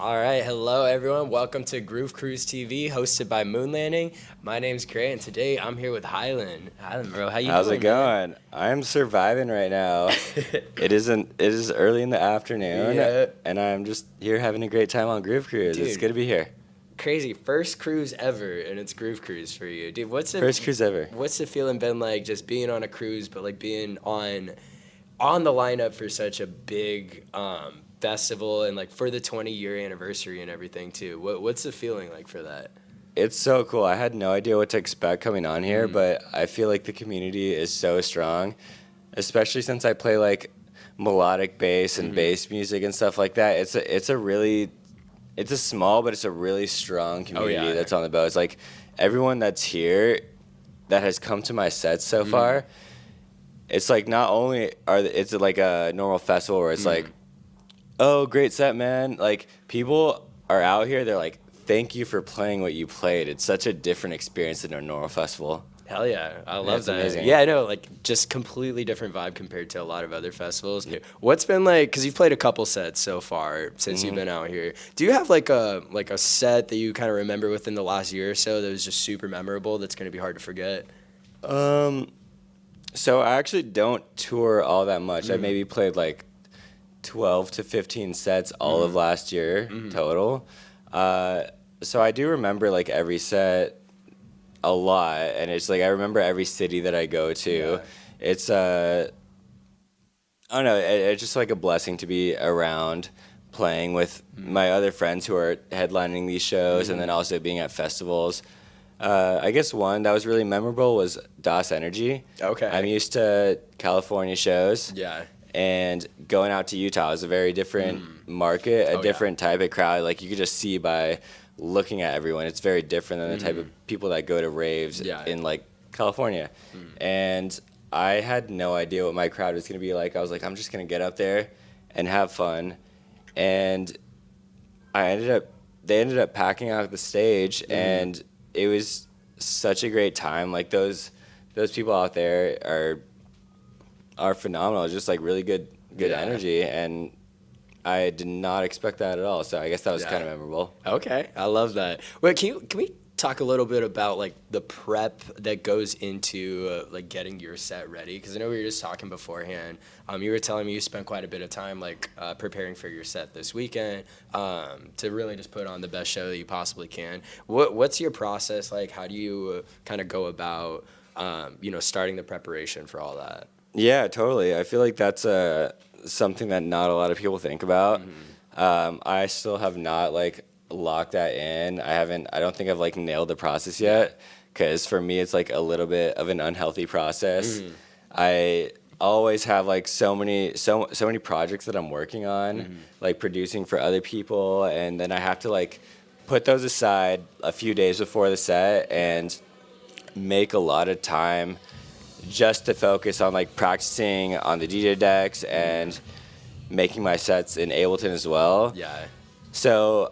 All right, hello everyone. Welcome to Groove Cruise TV, hosted by Lvnding. My name's Gray, and today I'm here with Highlnd. Highlnd, bro, how you How's doing? it going? I'm surviving right now. It is early in the afternoon, Yeah. and I'm just here having a great time on Groove Cruise. Dude. It's good to be here. Crazy, first cruise ever, and it's Groove Cruise for you, dude. First cruise ever. What's the feeling been like, just being on a cruise, but like being on the lineup for such a big festival, and like for the 20-year anniversary and everything too? What's the feeling like for that? It's so cool. I had no idea what to expect coming on here, but I feel like the community is so strong, especially since I play like melodic bass and bass music and stuff like that. It's a small, but it's a really strong community that's on the boat. It's like everyone that's here that has come to my sets so far, it's like not only it's like a normal festival where it's like, oh, great set, man. Like, people are out here, they're like, thank you for playing what you played. It's such a different experience than a normal festival. Hell yeah, I love that. Amazing. Yeah, I know, like just completely different vibe compared to a lot of other festivals. What's been like, because you've played a couple sets so far since you've been out here. Do you have like a set that you kind of remember within the last year or so that was just super memorable that's going to be hard to forget? So I actually don't tour all that much. I maybe played like 12 to 15 sets all of last year total. So I do remember like every set a lot, and it's like I remember every city that I go to. Yeah. It's I don't know, it's just like a blessing to be around playing with my other friends who are headlining these shows, and then also being at festivals. I guess one that was really memorable was Energi. Okay. I'm used to California shows. Yeah. And going out to Utah is a very different market, a different type of crowd. Like, you could just see by looking at everyone, it's very different than the type of people that go to raves in, like, California. And I had no idea what my crowd was going to be like. I was like, I'm just going to get up there and have fun. And they ended up packing out the stage, and it was such a great time. Like, those people out there are phenomenal. It's just like really good energy, and I did not expect that at all. So I guess that was kind of memorable. Okay, I love that. Wait, can we talk a little bit about like the prep that goes into like getting your set ready? Because I know we were just talking beforehand. You were telling me you spent quite a bit of time like preparing for your set this weekend to really just put on the best show that you possibly can. What's your process like? How do you kind of go about starting the preparation for all that? Yeah, totally. I feel like that's something that not a lot of people think about. I still have not like locked that in. I don't think I've like nailed the process yet, because for me it's like a little bit of an unhealthy process. I always have like so many projects that I'm working on, like producing for other people, and then I have to like put those aside a few days before the set and make a lot of time just to focus on like practicing on the DJ decks and making my sets in Ableton as well. Yeah. So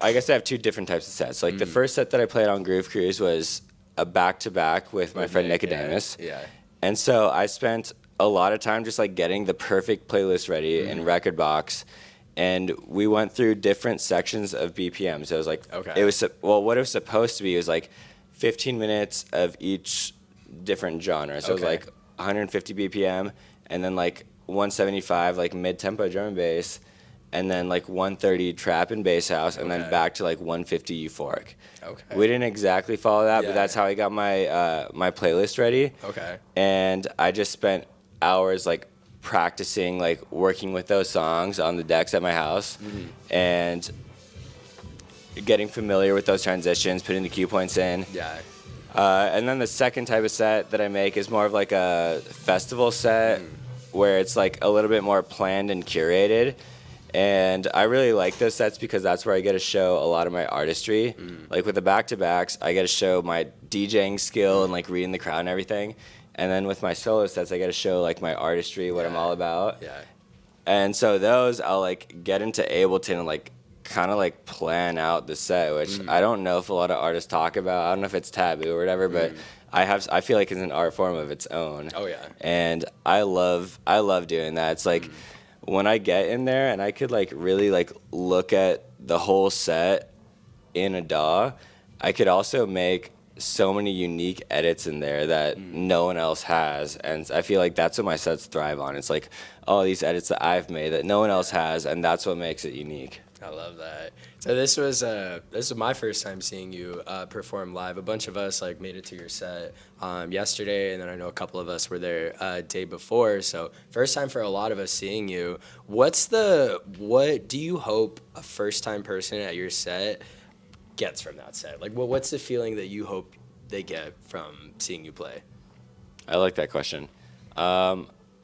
I guess I have two different types of sets. Like the first set that I played on Groove Cruise was a back-to-back with my friend Nicodemus. Yeah. And so I spent a lot of time just like getting the perfect playlist ready in Record Box. And we went through different sections of BPM. So it was like, what it was supposed to be was like 15 minutes of each different genre. So it was like 150 BPM, and then like 175 like mid-tempo drum and bass, and then like 130 trap and bass house, and then back to like 150 euphoric. Okay. We didn't exactly follow that, but that's how I got my playlist ready. Okay. And I just spent hours like practicing, like working with those songs on the decks at my house, and getting familiar with those transitions, putting the cue points in. Yeah. And then the second type of set that I make is more of like a festival set where it's like a little bit more planned and curated. And I really like those sets because that's where I get to show a lot of my artistry. Like with the back-to-backs, I get to show my DJing skill and like reading the crowd and everything. And then with my solo sets, I get to show like my artistry, what I'm all about. Yeah. And so those, I'll like get into Ableton and like kind of like plan out the set, which I don't know if a lot of artists talk about. I don't know if it's taboo or whatever, but I feel like it's an art form of its own. Oh yeah. And I love doing that. It's like when I get in there and I could like really like look at the whole set in a DAW, I could also make so many unique edits in there that no one else has, and I feel like that's what my sets thrive on. It's like all these edits that I've made that no one else has, and that's what makes it unique. I love that. So this was my first time seeing you perform live. A bunch of us like made it to your set yesterday, and then I know a couple of us were there day before. So first time for a lot of us seeing you. What do you hope a first time person at your set gets from that set? Like, what's the feeling that you hope they get from seeing you play? I like that question.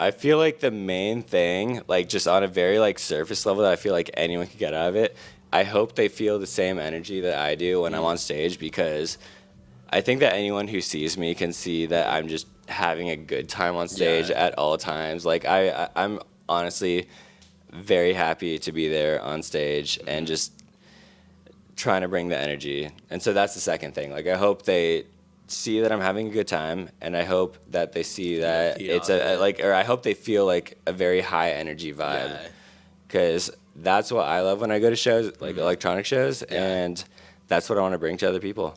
I feel like the main thing, like just on a very like surface level that I feel like anyone could get out of it, I hope they feel the same energy that I do when I'm on stage, because I think that anyone who sees me can see that I'm just having a good time on stage at all times. Like I'm honestly very happy to be there on stage and just trying to bring the energy. And so that's the second thing. Like I hope they see that I'm having a good time, and I hope that they see that it's or I hope they feel like a very high energy vibe, because that's what I love when I go to shows, like electronic shows, and that's what I want to bring to other people.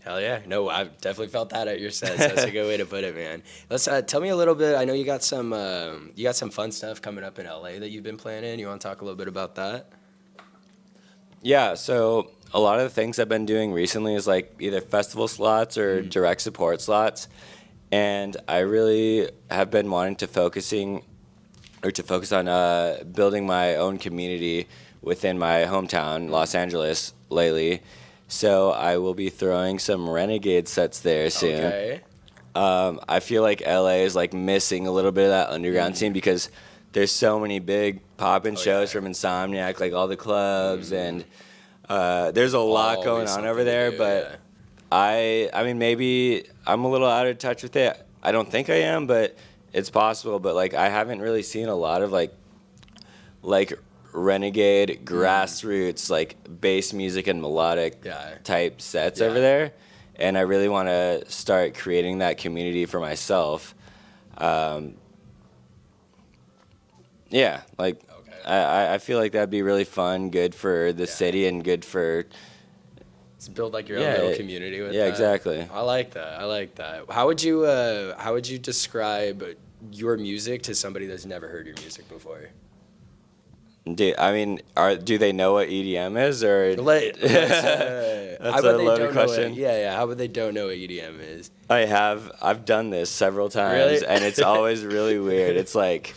Hell yeah. No, I've definitely felt that at your set, so that's a good way to put it, man. Let's tell me a little bit. I know you got some fun stuff coming up in LA that you've been planning. You want to talk a little bit about that? Yeah, so a lot of the things I've been doing recently is like either festival slots or direct support slots, and I really have been wanting to focus on building my own community within my hometown, Los Angeles, lately. So I will be throwing some Renegade sets there soon. Okay. I feel like LA is like missing a little bit of that underground scene, because there's so many big pop-in shows from Insomniac, like all the clubs, and there's a lot going on over there. But I mean, maybe I'm a little out of touch with it. I don't think I am, but it's possible. But like, I haven't really seen a lot of like Renegade grassroots like bass music and melodic type sets over there, and I really want to start creating that community for myself. I feel like that'd be really fun, good for the city, and good for build like your own little community with that. Yeah, exactly. I like that. How would you describe your music to somebody that's never heard your music before? Do they know what EDM is, or that's a loaded question? How about they don't know what EDM is? I've done this several times, really? And it's always really weird. It's like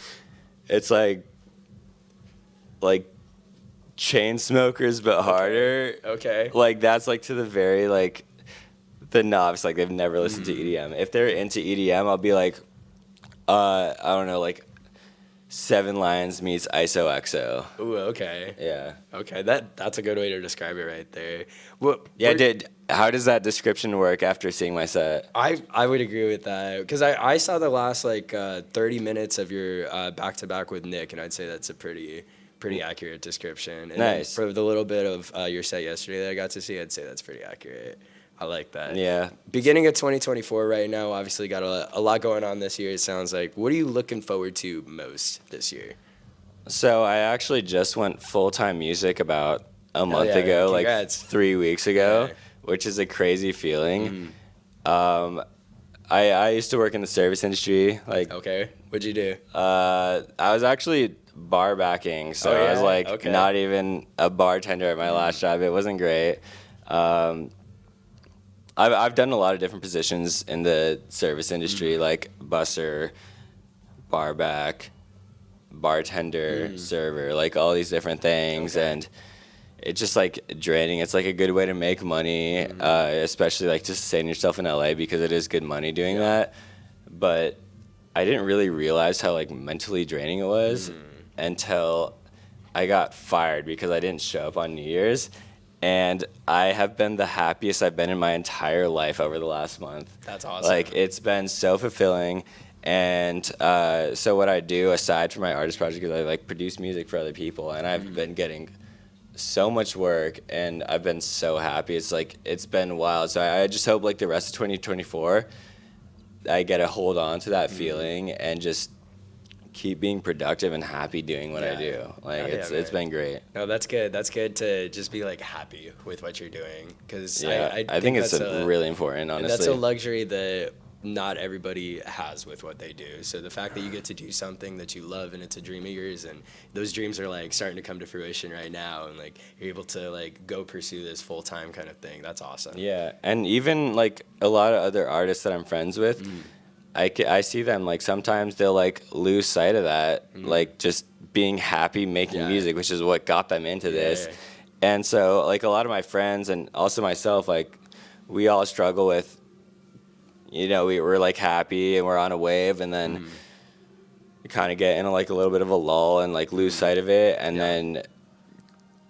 chain smokers but harder. Okay. Like that's like to the very like the novice, like they've never listened to EDM. If they're into EDM, I'll be like, I don't know, like 7 Lions meets ISOXO. Ooh, okay. Yeah. Okay, that's a good way to describe it right there. Well, how does that description work after seeing my set? I would agree with that, because I saw the last 30 minutes of your back-to-back with Nick, and I'd say that's a pretty accurate description. And nice. For the little bit of your set yesterday that I got to see, I'd say that's pretty accurate. I like that. Yeah. Beginning of 2024 right now, obviously got a lot going on this year, it sounds like. What are you looking forward to most this year? So I actually just went full-time music about a month ago, Congrats. like 3 weeks ago, which is a crazy feeling. I used to work in the service industry. Okay. What'd you do? I was actually bar backing, so I was not even a bartender at my last job. It wasn't great. I've done a lot of different positions in the service industry, like busser, bar back, bartender, server, like all these different things, and it's just like draining. It's like a good way to make money, especially like to sustain yourself in LA, because it is good money doing that. But I didn't really realize how like mentally draining it was until I got fired because I didn't show up on New Year's. And I have been the happiest I've been in my entire life over the last month. That's awesome. Like, it's been so fulfilling. And so what I do, aside from my artist project, is I like produce music for other people. And I've been getting so much work, and I've been so happy. It's been wild. So I just hope like the rest of 2024, I get a hold on to that feeling and just keep being productive and happy doing what I do. Like it's been great. No, that's good. That's good to just be like happy with what you're doing, because I think it's really important, honestly. That's a luxury that not everybody has with what they do. So the fact that you get to do something that you love and it's a dream of yours, and those dreams are like starting to come to fruition right now, and like you're able to like go pursue this full time kind of thing. That's awesome. Yeah, and even like a lot of other artists that I'm friends with, I see them like sometimes they'll like lose sight of that, like just being happy making music, which is what got them into this. And so like a lot of my friends and also myself, like we all struggle with, you know, we're like happy and we're on a wave, and then we kind of get in like a little bit of a lull and like lose sight of it, and then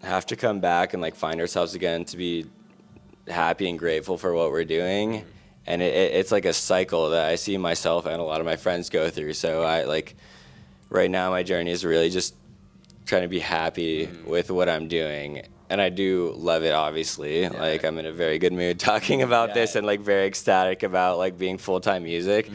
have to come back and like find ourselves again to be happy and grateful for what we're doing. And it's like a cycle that I see myself and a lot of my friends go through. So I like right now my journey is really just trying to be happy with what I'm doing. And I do love it, obviously. Like I'm in a very good mood talking about this, and like very ecstatic about like being full-time music.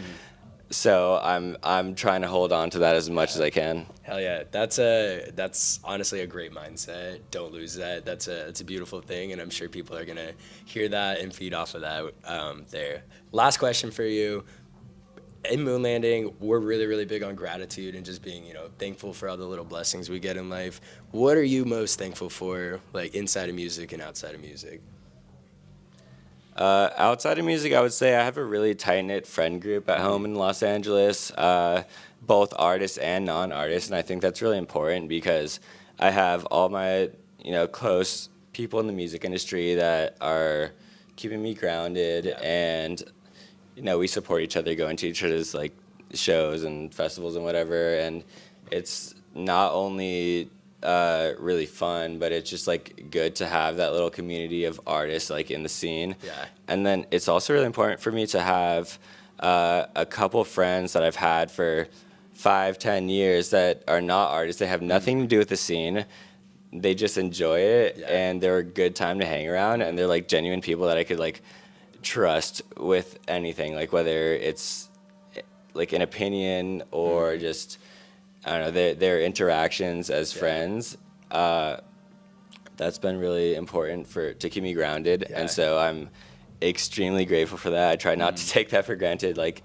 So I'm trying to hold on to that as much as I can. Hell yeah, that's honestly a great mindset. Don't lose that. It's a beautiful thing, and I'm sure people are gonna hear that and feed off of that there. Last question for you. In Moonlanding, we're really, really big on gratitude and just being, you know, thankful for all the little blessings we get in life. What are you most thankful for, like inside of music and outside of music? Outside of music, I would say I have a really tight-knit friend group at home in Los Angeles, both artists and non-artists, and I think that's really important because I have all my, you know, close people in the music industry that are keeping me grounded, and you know, we support each other, going to each other's like shows and festivals and whatever, and it's not only really fun, but it's just like good to have that little community of artists like in the scene. And then it's also really important for me to have a couple friends that I've had for 5-10 years that are not artists. They have nothing to do with the scene. They just enjoy it, and they're a good time to hang around, and they're like genuine people that I could like trust with anything, like whether it's like an opinion or just I don't know their interactions as friends. That's been really important to keep me grounded, and so I'm extremely grateful for that. I try not to take that for granted, like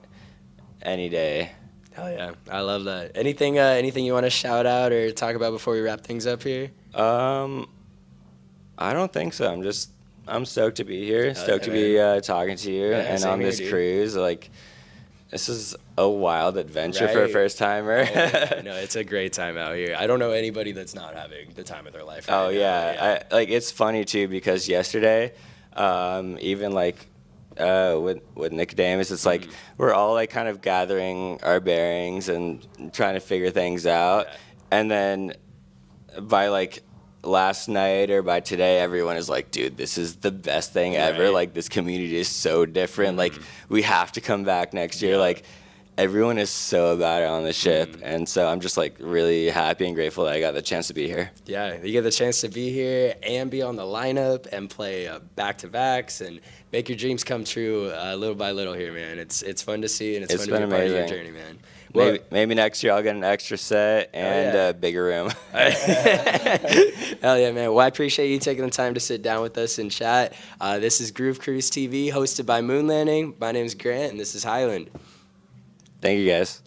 any day. Hell yeah, I love that. Anything you want to shout out or talk about before we wrap things up here? I don't think so. I'm stoked to be here, stoked to be talking to you and on this cruise. Like, this is a wild adventure for a first timer. No, it's a great time out here. I don't know anybody that's not having the time of their life. Right now. Like it's funny too because yesterday, even like with Nicodemus, it's like we're all like kind of gathering our bearings and trying to figure things out, and then by like last night or by today, everyone is like, dude, this is the best thing ever. Like, this community is so different. Like, we have to come back next year. Like, everyone is so about it on the ship. And so I'm just, like, really happy and grateful that I got the chance to be here. Yeah, you get the chance to be here and be on the lineup and play back-to-backs and make your dreams come true little by little here, man. It's fun to see, and it's fun to be a part of your journey, man. Well, maybe next year I'll get an extra set and a bigger room. Hell yeah, man. Well, I appreciate you taking the time to sit down with us and chat. This is Groove Cruise TV, hosted by Moonlanding. My name is Grant, and this is Highlnd. Thank you, guys.